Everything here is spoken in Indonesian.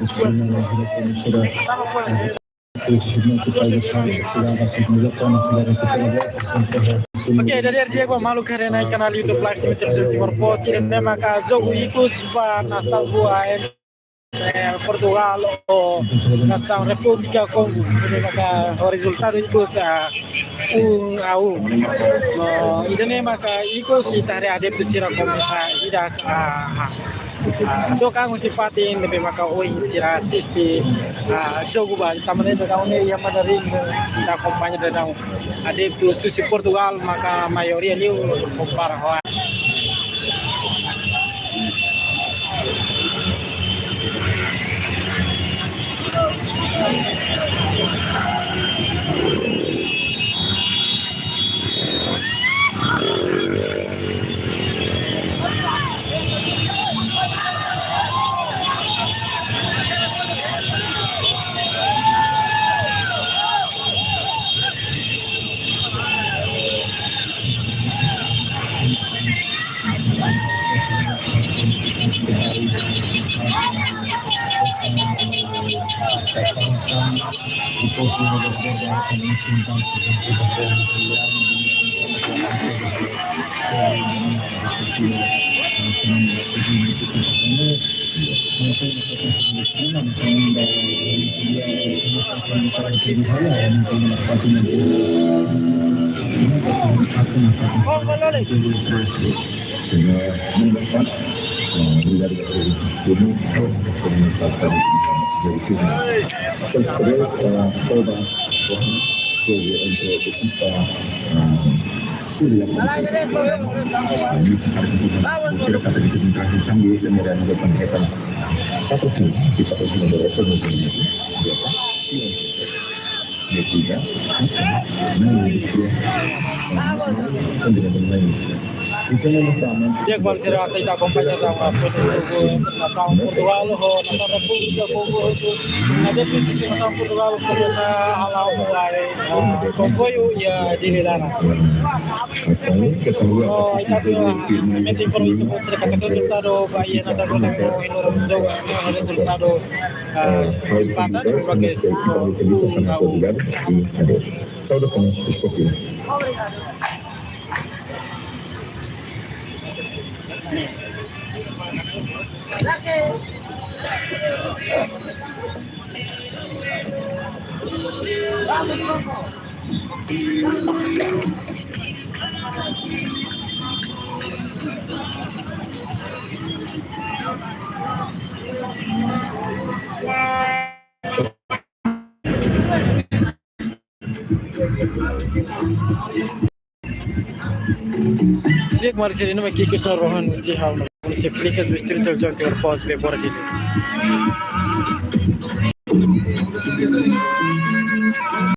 Ok, dari Diego malu karena kanal YouTube Live TV Televisão Timor Poste dan memang jogo itu sebab nação boa Portugal ou nação República Congo. Maka o resultado itu 1-1. Ini memang itu si tari ada pesira komisa tidak doka ngusifatin lebih maka sira asisti jogo ba tamanay daw ni yang madaring da kompanya daw ade tu susi Portugal maka mayoria liu kompara ho dia qual será aceitar acompanhar a nação Portugal ou nação República Congo na defesa nação Portugal começa a lá o comboio e a dividana itu mente informasi pun serta resultado bahaya nação Portugal menurut Jawa resultado pada sebagai saudações esportivas. Dia kemarin sini nama kiki rohan mesti hal mesti flikas mesti terjun ke pos bebor gitu.